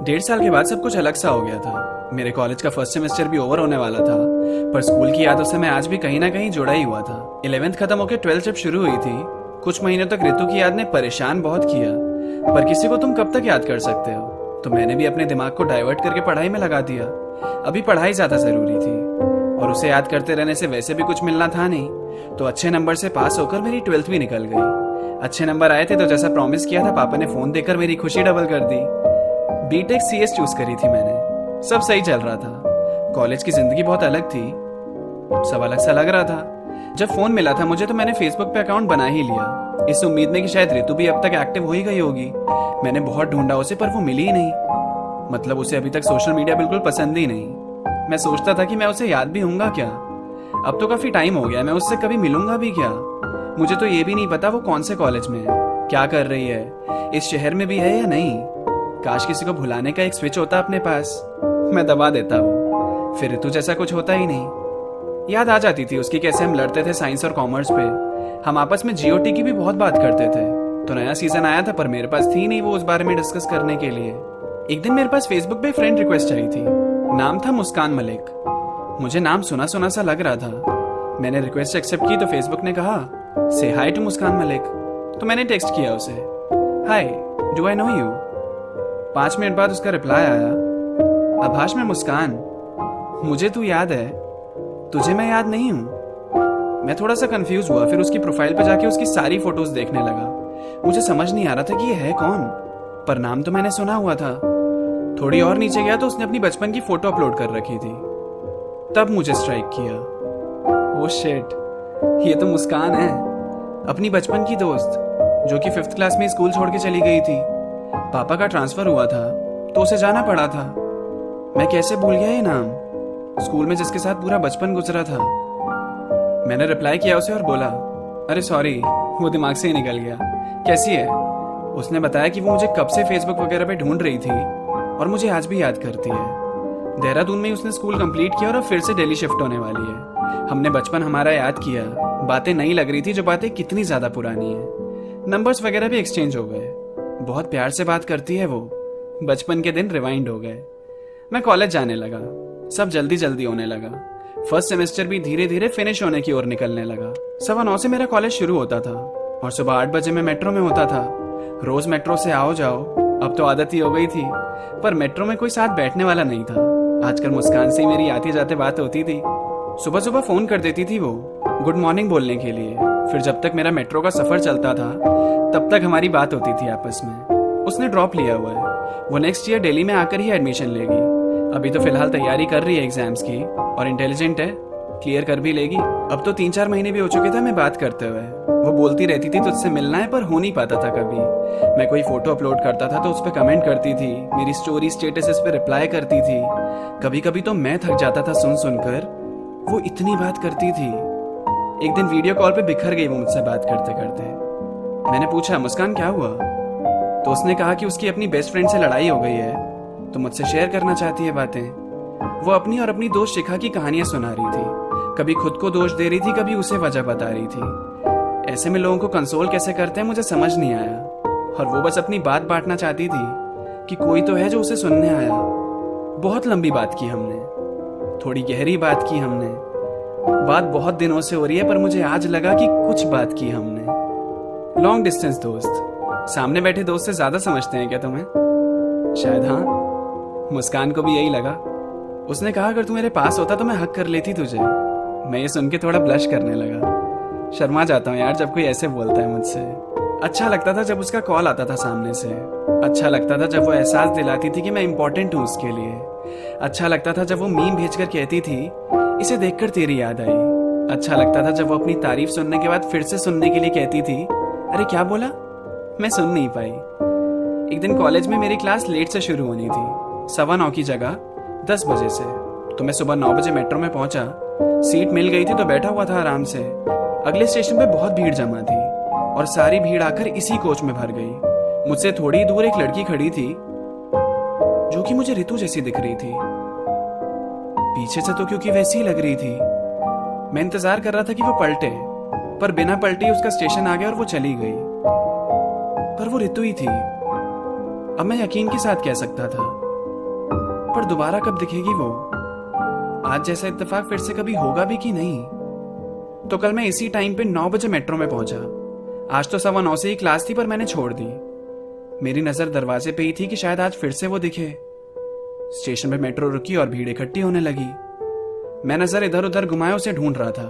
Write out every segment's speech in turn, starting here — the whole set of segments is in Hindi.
1.5 साल के बाद सब कुछ अलग सा हो गया था। मेरे कॉलेज का फर्स्ट सेमेस्टर भी ओवर होने वाला था, पर स्कूल की यादों से मैं आज भी कहीं ना कहीं जुड़ा ही हुआ था। 11th खत्म होकर 12th जब शुरू हुई थी, कुछ महीनों तक ऋतु की याद ने परेशान बहुत किया। पर किसी को तुम कब तक याद कर सकते हो, तो मैंने भी अपने दिमाग को डाइवर्ट करके पढ़ाई में लगा दिया। अभी पढ़ाई ज्यादा जरूरी थी और उसे याद करते रहने से वैसे भी कुछ मिलना था नहीं, तो अच्छे नंबर से पास होकर मेरी 12th भी निकल गई। अच्छे नंबर आए थे तो जैसा प्रॉमिस किया था, पापा ने फोन देकर मेरी खुशी डबल कर दी। बीटेक सीएस चूज करी थी मैंने। सब सही चल रहा था। कॉलेज की जिंदगी बहुत अलग थी, सब अलग सा लग रहा था। जब फोन मिला था मुझे तो मैंने फेसबुक पे अकाउंट बना ही लिया, इस उम्मीद में कि शायद ऋतु भी अब तक एक्टिव हो ही गई होगी। मैंने बहुत ढूंढा उसे, पर वो मिली ही नहीं। मतलब उसे अभी तक सोशल मीडिया बिल्कुल पसंद ही नहीं। मैं सोचता था कि मैं उसे याद भी हूंगा क्या। अब तो काफी टाइम हो गया, मैं उससे कभी मिलूंगा भी क्या। मुझे तो ये भी नहीं पता वो कौन से कॉलेज में है, क्या कर रही है, इस शहर में भी है या नहीं। काश किसी को भुलाने का एक स्विच होता अपने पास, मैं दबा देता वो, फिर ऋतु जैसा कुछ होता ही नहीं। याद आ जाती थी उसकी, कैसे हम लड़ते थे साइंस और कॉमर्स पे। हम आपस में जीओटी की भी बहुत बात करते थे। तो नया सीजन आया था, पर मेरे पास थी नहीं वो उस बारे में डिस्कस करने के लिए। एक दिन मेरे पास फेसबुक पे फ्रेंड रिक्वेस्ट आई थी, नाम था मुस्कान मलिक। मुझे नाम सुना सुना सा लग रहा था। मैंने रिक्वेस्ट एक्सेप्ट की तो फेसबुक ने कहा से हाई टू मुस्कान मलिक। तो मैंने टेक्स्ट किया उसे, hi do I know you. 5 minute बाद उसका रिप्लाई आया, आभाष मैं मुस्कान, मुझे तू याद है, तुझे मैं याद नहीं हूं। मैं थोड़ा सा कंफ्यूज हुआ, फिर उसकी प्रोफाइल पे जाके उसकी सारी फोटोज देखने लगा। मुझे समझ नहीं आ रहा था कि ये है कौन, पर नाम तो मैंने सुना हुआ था। थोड़ी और नीचे गया तो उसने अपनी बचपन की फोटो अपलोड कर रखी थी। तब मुझे स्ट्राइक किया, ओह शिट, ये तो मुस्कान है, अपनी बचपन की दोस्त जो कि 5th क्लास में स्कूल छोड़ के चली गई थी। पापा का ट्रांसफर हुआ था तो उसे जाना पड़ा था। मैं कैसे भूल गया ये नाम, स्कूल में जिसके साथ पूरा बचपन गुजरा था। मैंने रिप्लाई किया उसे और बोला, अरे सॉरी, वो दिमाग से ही निकल गया, कैसी है। उसने बताया कि वो मुझे कब से फेसबुक वगैरह पे ढूंढ रही थी और मुझे आज भी याद करती है। देहरादून में ही उसने स्कूल कंप्लीट किया और अब फिर से दिल्ली शिफ्ट होने वाली है। हमने बचपन हमारा याद किया, बातें नई लग रही थी जो बातें कितनी ज्यादा पुरानी है। नंबर्स वगैरह भी एक्सचेंज हो गए, बहुत प्यार से बात करती है वो। बचपन के दिन रिवाइंड हो गए। मैं कॉलेज जाने लगा, सब जल्दी जल्दी होने लगा। फर्स्ट सेमेस्टर भी धीरे धीरे फिनिश होने की ओर निकलने लगा। 9:15 से मेरा कॉलेज शुरू होता था और सुबह 8 बजे मैं मेट्रो में होता था। रोज मेट्रो से आओ जाओ, अब तो आदत ही हो गई थी, पर मेट्रो में कोई साथ बैठने वाला नहीं था। आजकल मुस्कान से ही मेरी आते जाते बात होती थी। सुबह सुबह फोन कर देती थी वो गुड मॉर्निंग बोलने के लिए। फिर जब तक मेरा मेट्रो का सफर चलता था तब तक हमारी बात होती थी आपस में। उसने ड्रॉप लिया हुआ है, वो नेक्स्ट ईयर दिल्ली में आकर ही एडमिशन लेगी। अभी तो फिलहाल तैयारी कर रही है एग्जाम्स की और इंटेलिजेंट है, क्लियर कर भी लेगी। अब तो 3-4 महीने भी हो चुके थे हमें बात करते हुए। वो बोलती रहती थी तुझसे मिलना है, पर हो नहीं पाता था कभी। मैं कोई फोटो अपलोड करता था तो उस पर कमेंट करती थी, मेरी स्टोरी स्टेटस पे रिप्लाई करती थी। कभी कभी तो मैं थक जाता था सुन सुनकर, वो इतनी बात करती थी। एक दिन वीडियो कॉल पे बिखर गई वो मुझसे बात करते करते। मैंने पूछा मुस्कान क्या हुआ, तो उसने कहा कि उसकी अपनी बेस्ट फ्रेंड से लड़ाई हो गई है, तो मुझसे शेयर करना चाहती है बातें। वो अपनी और अपनी दोस्त शिखा की कहानियां सुना रही थी, कभी खुद को दोष दे रही थी, कभी उसे वजह बता रही थी। ऐसे में लोगों को कंसोल कैसे करते हैं मुझे समझ नहीं आया, और वो बस अपनी बात बांटना चाहती थी कि कोई तो है जो उसे सुनने आया। बहुत लंबी बात की हमने, थोड़ी गहरी बात की हमने। बात बहुत दिनों से हो रही है, पर मुझे आज लगा कि कुछ बात की हमने। लॉन्ग डिस्टेंस दोस्त, सामने बैठे दोस्त से ज्यादा समझते हैं क्या तुम्हें? शायद हाँ। मुस्कान को भी यही लगा। उसने कहा अगर तू मेरे पास होता तो मैं हक कर लेती तुझे। मैं ये सुन के थोड़ा ब्लश करने लगा। शर्मा जाता हूँ यार जब कोई ऐसे बोलता है मुझसे। अच्छा लगता था जब उसका कॉल आता था सामने से। अच्छा लगता था जब वो एहसास दिलाती थी कि मैं इंपॉर्टेंट हूँ उसके लिए। अच्छा लगता था जब वो मीम भेजकर कहती थी इसे देखकर तेरी याद आई। अच्छा लगता था जब वो अपनी तारीफ सुनने के बाद फिर से सुनने के लिए कहती थी अरे क्या बोला, मैं सुन नहीं पाई। एक दिन कॉलेज में मेरी क्लास लेट से शुरू होनी थी, 9:15 की जगह 10 बजे से। तो मैं सुबह 9 बजे मेट्रो में पहुंचा। सीट मिल गई थी तो बैठा हुआ था आराम से। अगले स्टेशन पे बहुत भीड़ जमा थी और सारी भीड़ आकर इसी कोच में भर गई। मुझसे थोड़ी दूर एक लड़की खड़ी थी जो कि मुझे ऋतु जैसी दिख रही थी। पीछे से तो क्योंकि वैसी ही लग रही थी। मैं इंतजार कर रहा था कि वो पलटे, पर बिना पलटे उसका स्टेशन आ गया और वो चली गई। पर वो ऋतु ही थी। अब मैं यकीन के साथ कह सकता था पर दोबारा कब दिखेगी वो? आज जैसा इत्तेफाक फिर से कभी होगा भी कि नहीं? तो कल मैं इसी टाइम पे 9 बजे मेट्रो में पहुंचा। आज तो 9:15 से ही क्लास थी पर मैंने छोड़ दी। मेरी नजर दरवाजे पे ही थी कि शायद आज फिर से वो दिखे। स्टेशन पे मेट्रो रुकी और भीड़ इकट्ठी होने लगी। मैं नजर इधर उधर घुमाए उसे ढूंढ रहा था।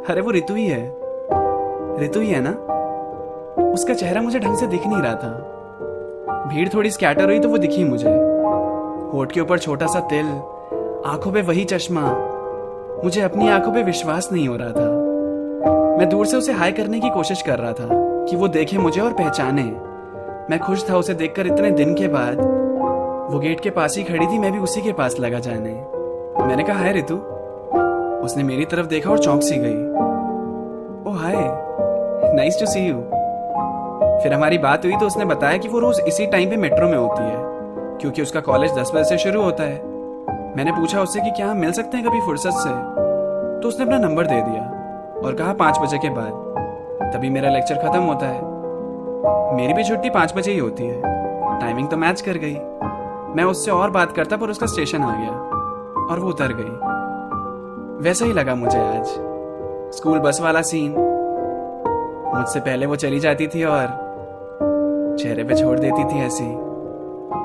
अरे वो ऋतु ही है। ऋतु ही है ना? उसका चेहरा मुझे ढंग से दिख नहीं रहा था। भीड़ थोड़ी स्कैटर हुई तो वो दिखी मुझे। होठ के ऊपर छोटा सा तिल, आंखों पे वही चश्मा। मुझे अपनी आंखों पे विश्वास नहीं हो रहा था। मैं दूर से उसे हाय करने की कोशिश कर रहा था कि वो देखे मुझे और पहचाने। मैं खुश था उसे देखकर इतने दिन के बाद। वो गेट के पास ही खड़ी थी, मैं भी उसी के पास लगा जाने। मैंने कहा हाय ऋतु। उसने मेरी तरफ देखा और चौंक सी गई। ओह हाय, नाइस टू सी यू। फिर हमारी बात हुई तो उसने बताया कि वो रोज इसी टाइम पे मेट्रो में होती है क्योंकि उसका कॉलेज 10 बजे से शुरू होता है। मैंने पूछा उससे कि क्या हम मिल सकते हैं कभी फुर्सत से, तो उसने अपना नंबर दे दिया और कहा 5 बजे के बाद, तभी मेरा लेक्चर खत्म होता है। मेरी भी छुट्टी 5 बजे ही होती है। टाइमिंग तो मैच कर गई। मैं उससे और बात करता पर उसका स्टेशन आ गया और वो उतर गई। वैसा ही लगा मुझे आज, स्कूल बस वाला सीन। मुझसे पहले वो चली जाती थी और चेहरे पे छोड़ देती थी ऐसी।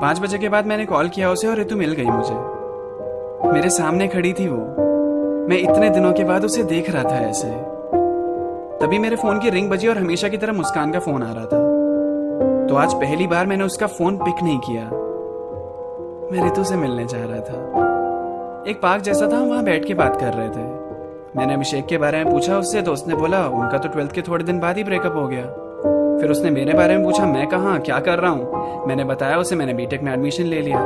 5 बजे के बाद मैंने कॉल किया उसे और ऋतु मिल गई मुझे। मेरे सामने खड़ी थी वो। मैं इतने दिनों के बाद उसे देख रहा था ऐसे। तभी मेरे फोन की रिंग बजी और हमेशा की तरह मुस्कान का फोन आ रहा था। तो आज पहली बार मैंने उसका फोन पिक नहीं किया। मैं ऋतु से मिलने जा रहा था। एक पार्क जैसा था, हम वहां बैठ के बात कर रहे थे। मैंने अभिषेक के बारे में पूछा उससे तो उसने बोला उनका तो 12th के थोड़े दिन बाद ही ब्रेकअप हो गया। फिर उसने मेरे बारे में पूछा, मैं कहाँ क्या कर रहा हूँ। मैंने बताया उसे मैंने बीटेक में एडमिशन ले लिया।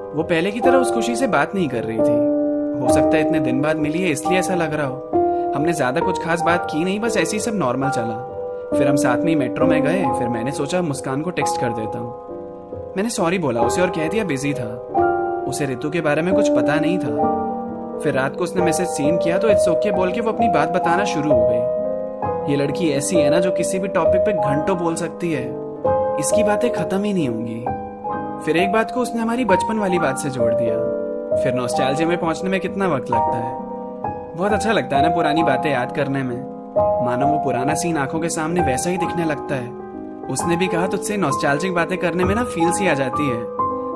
वो पहले की तरह उस खुशी से बात नहीं कर रही थी। हो सकता है इतने दिन बाद मिली है इसलिए ऐसा लग रहा हो। हमने ज्यादा कुछ खास बात की नहीं, बस ऐसे ही सब नॉर्मल चला। फिर हम साथ में ही मेट्रो में गए। फिर मैंने सोचा मुस्कान को टेक्स्ट कर देता हूँ। मैंने सॉरी बोला उसे और कह दिया बिजी था। उसे ऋतु के बारे में कुछ पता नहीं था। फिर रात को उसने मैसेज सीन किया तो इट्स ओके बोल के वो अपनी बात बताना शुरू हो गई। ये लड़की ऐसी है ना जो किसी भी टॉपिक पे घंटों बोल सकती है, इसकी बातें खत्म ही नहीं होंगी। फिर एक बात को उसने हमारी बचपन वाली बात से जोड़ दिया। फिर नॉस्टैल्जिया में पहुंचने में कितना वक्त लगता है। बहुत अच्छा लगता है ना पुरानी बातें याद करने में। मानो वो पुराना सीन आंखों के सामने वैसा ही दिखने लगता है। उसने भी कहा तुझसे नॉस्टैल्जिक बातें करने में ना फील सी आ जाती है।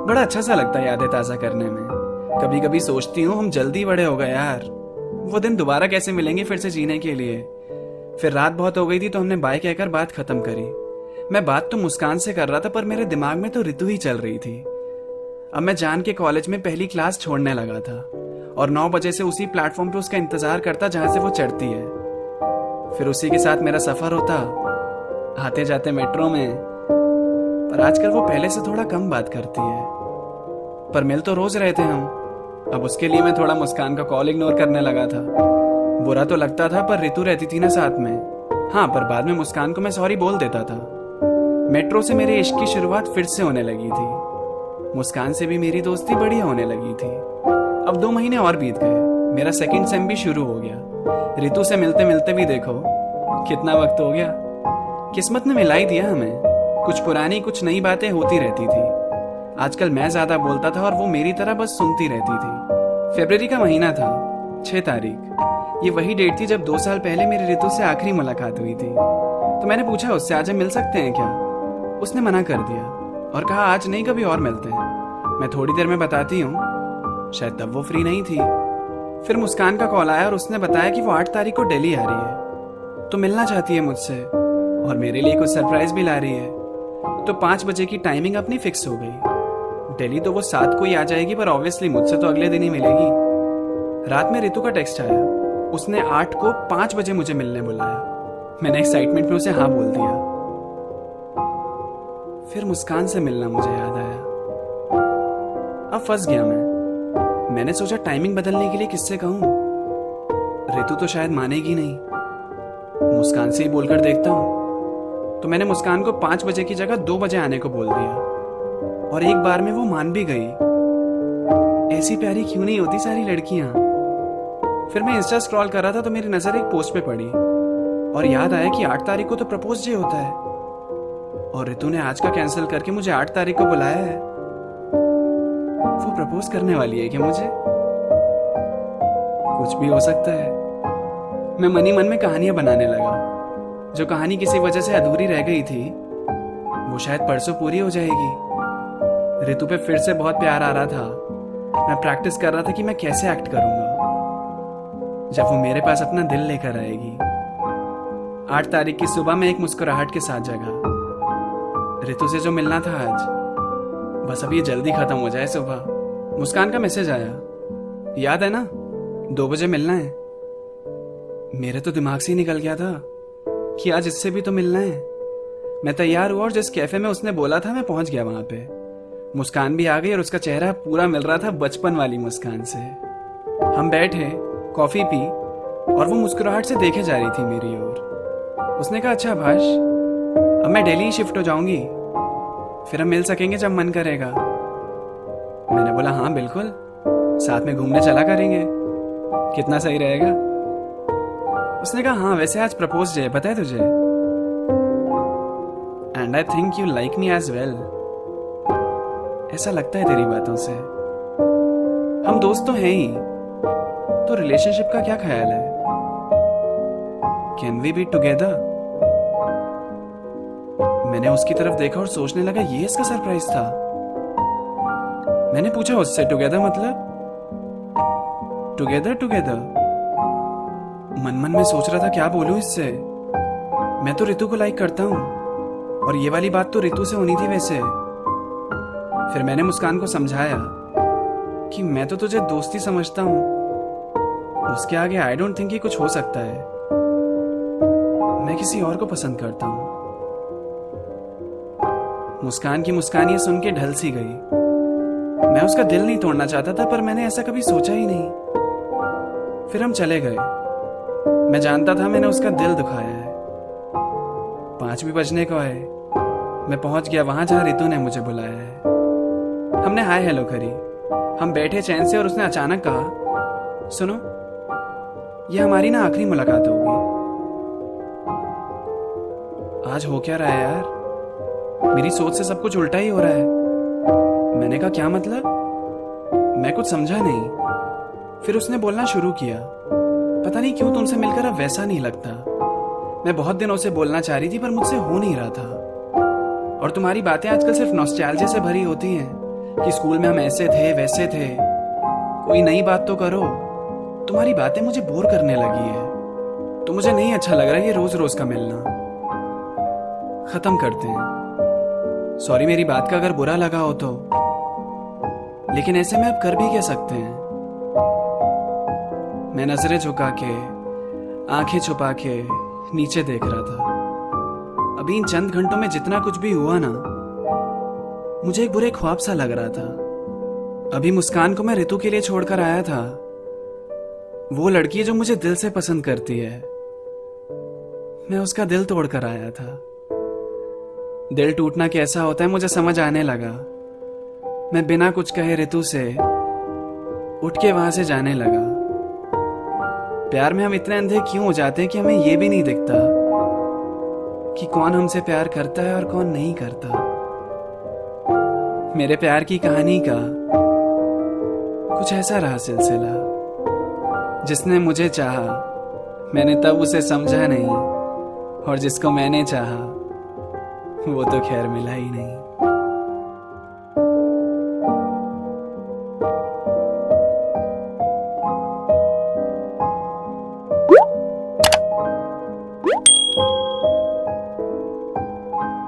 बड़ा अच्छा सा लगता है यादें ताजा करने में। कभी कभी सोचती हूँ हम जल्दी बड़े हो गए यार। वो दिन दोबारा कैसे मिलेंगे फिर से जीने के लिए। फिर रात बहुत हो गई थी तो हमने बाय कहकर बात खत्म करी। मैं बात तो मुस्कान से कर रहा था पर मेरे दिमाग में तो ऋतु ही चल रही थी। अब मैं जान के कॉलेज में पहली क्लास छोड़ने लगा था और 9 बजे से उसी प्लेटफॉर्म पे उसका इंतजार करता जहां से वो चढ़ती है। फिर उसी के साथ मेरा सफर होता, आते जाते मेट्रो में। पर आजकल वो पहले से थोड़ा कम बात करती है, पर मिल तो रोज रहे थे हम। अब उसके लिए मैं थोड़ा मुस्कान का कॉल इग्नोर करने लगा था। बुरा तो लगता था पर ऋतु रहती थी ना साथ में। हाँ, पर बाद में मुस्कान को मैं सॉरी बोल देता था। मेट्रो से मेरे इश्क की शुरुआत फिर से होने लगी थी। मुस्कान से भी मेरी दोस्ती बढ़िया होने लगी थी। अब 2 महीने और बीत गए। मेरा सेकंड सेम भी शुरू हो गया। ऋतु से मिलते मिलते भी देखो कितना वक्त हो गया। किस्मत ने मिला ही दिया हमें। कुछ पुरानी कुछ नई बातें होती रहती थी। आजकल मैं ज्यादा बोलता था और वो मेरी तरह बस सुनती रहती थी। फरवरी का महीना था, 6 तारीख। ये वही डेट थी जब 2 साल पहले मेरी ऋतु से आखिरी मुलाकात हुई थी। तो मैंने पूछा उससे आज हम मिल सकते हैं क्या। उसने मना कर दिया और कहा आज नहीं, कभी और मिलते हैं। मैं थोड़ी देर में बताती हूँ। शायद तब वो फ्री नहीं थी। फिर मुस्कान का कॉल आया और उसने बताया कि वो 8 तारीख को दिल्ली आ रही है, तो मिलना चाहती है मुझसे और मेरे लिए कुछ सरप्राइज भी ला रही है। तो 5 बजे की टाइमिंग अपनी फिक्स हो गई। दिल्ली तो वो 7 को ही आ जाएगी पर ऑब्वियसली मुझसे तो अगले दिन ही मिलेगी। रात में ऋतु का टेक्स्ट आया। उसने 8 को 5 बजे मुझे मिलने बुलाया। मैंने एक्साइटमेंट में उसे हाँ बोल दिया। फिर मुस्कान से मिलना मुझे याद आया। अब फंस गया मैंने सोचा टाइमिंग बदलने के लिए किससे कहूं। ऋतु तो शायद मानेगी नहीं। मुस्कान से ही बोलकर देखता हूं। तो मैंने मुस्कान को 5 बजे की जगह 2 बजे आने को बोल दिया और एक बार में वो मान भी गई। ऐसी प्यारी क्यों नहीं होती सारी लड़कियां। फिर मैं इंस्टा स्क्रॉल कर रहा था तो मेरी नजर एक पोस्ट पे पड़ी और याद आया कि 8 तारीख को तो प्रपोज डे होता है और ऋतु ने आज का कैंसिल करके मुझे 8 तारीख को बुलाया है। वो प्रपोज करने वाली है क्या मुझे? कुछ भी हो सकता है। मैं मन ही मन में कहानियां बनाने लगा। जो कहानी किसी वजह से अधूरी रह गई थी वो शायद परसों पूरी हो जाएगी। ऋतु पे फिर से बहुत प्यार आ रहा था। मैं प्रैक्टिस कर रहा था कि मैं कैसे एक्ट करूंगा जब वो मेरे पास अपना दिल लेकर आएगी। 8 तारीख की सुबह में एक मुस्कुराहट के साथ जगा। ऋतु से जो मिलना था आज, बस अब ये जल्दी खत्म हो जाए। सुबह मुस्कान का मैसेज आया, याद है ना 2 बजे मिलना है। मेरे तो दिमाग से ही निकल गया था कि आज इससे भी तो मिलना है। मैं तैयार हुआ और जिस कैफे में उसने बोला था मैं पहुंच गया वहां पे। मुस्कान भी आ गई और उसका चेहरा पूरा मिल रहा था बचपन वाली मुस्कान से। हम बैठे, कॉफी पी और वो मुस्कुराहट से देखे जा रही थी मेरी ओर। उसने कहा, अच्छा भाष, अब मैं दिल्ली ही शिफ्ट हो जाऊंगी, फिर हम मिल सकेंगे जब मन करेगा। मैंने बोला हाँ बिल्कुल, साथ में घूमने चला करेंगे, कितना सही रहेगा। उसने कहा हाँ वैसे आज प्रपोज डे है, पता है तुझे? And I think you like me as well. ऐसा लगता है तेरी बातों से। हम दोस्त तो हैं ही, तो रिलेशनशिप का क्या ख्याल है? Can we be together? मैंने उसकी तरफ देखा और सोचने लगा ये इसका सरप्राइज था। मैंने पूछा उससे, टुगेदर मतलब? टुगेदर टुगेदर मन मन में सोच रहा था क्या बोलूं इससे। मैं तो ऋतु को लाइक करता हूं और ये वाली बात तो ऋतु से होनी थी वैसे। फिर मैंने मुस्कान को समझाया कि मैं तो तुझे दोस्ती समझता हूं, उसके आगे आई डोंट थिंक कि कुछ हो सकता है। मैं किसी और को पसंद करता हूं। मुस्कान की मुस्कान ये सुन के ढल सी गई। मैं उसका दिल नहीं तोड़ना चाहता था, पर मैंने ऐसा कभी सोचा ही नहीं। फिर हम चले गए। मैं जानता था मैंने उसका दिल दुखाया है। 5 भी बजने को आए। मैं पहुंच गया वहां जहां ऋतु ने मुझे बुलाया है। हमने हाय हेलो करी। हम बैठे चैन से और उसने अचानक कहा, सुनो, ये हमारी ना आखिरी मुलाकात होगी। आज हो क्या रहा है यार? मेरी सोच से सब कुछ उल्टा ही हो रहा है। मैंने कहा क्या मतलब? मैं कुछ समझा नहीं। फिर उसने बोलना शुरू किया, पता नहीं क्यों तुमसे मिलकर अब वैसा नहीं लगता। मैं बहुत दिनों से बोलना चाह रही थी पर मुझसे हो नहीं रहा था। और तुम्हारी बातें आजकल सिर्फ नॉस्टैल्जिया से भरी होती हैं कि स्कूल में हम ऐसे थे वैसे थे। कोई नई बात तो करो। तुम्हारी बातें मुझे बोर करने लगी है। तो मुझे नहीं अच्छा लग रहा ये रोज रोज का मिलना। खत्म करते हैं। सॉरी मेरी बात का अगर बुरा लगा हो तो, लेकिन ऐसे में अब कर भी क्या सकते हैं। मैं नजरें झुका के, आंखें छुपा के नीचे देख रहा था। अभी इन चंद घंटों में जितना कुछ भी हुआ ना, मुझे एक बुरे ख्वाब सा लग रहा था। अभी मुस्कान को मैं ऋतु के लिए छोड़कर आया था। वो लड़की जो मुझे दिल से पसंद करती है, मैं उसका दिल तोड़कर आया था। दिल टूटना कैसा होता है मुझे समझ आने लगा। मैं बिना कुछ कहे ऋतु से उठ के वहां से जाने लगा। प्यार में हम इतने अंधे क्यों हो जाते हैं कि हमें यह भी नहीं दिखता कि कौन हमसे प्यार करता है और कौन नहीं करता। मेरे प्यार की कहानी का कुछ ऐसा रहा सिलसिला। जिसने मुझे चाहा मैंने तब उसे समझा नहीं, और जिसको मैंने चाहा वो तो खैर मिला ही नहीं।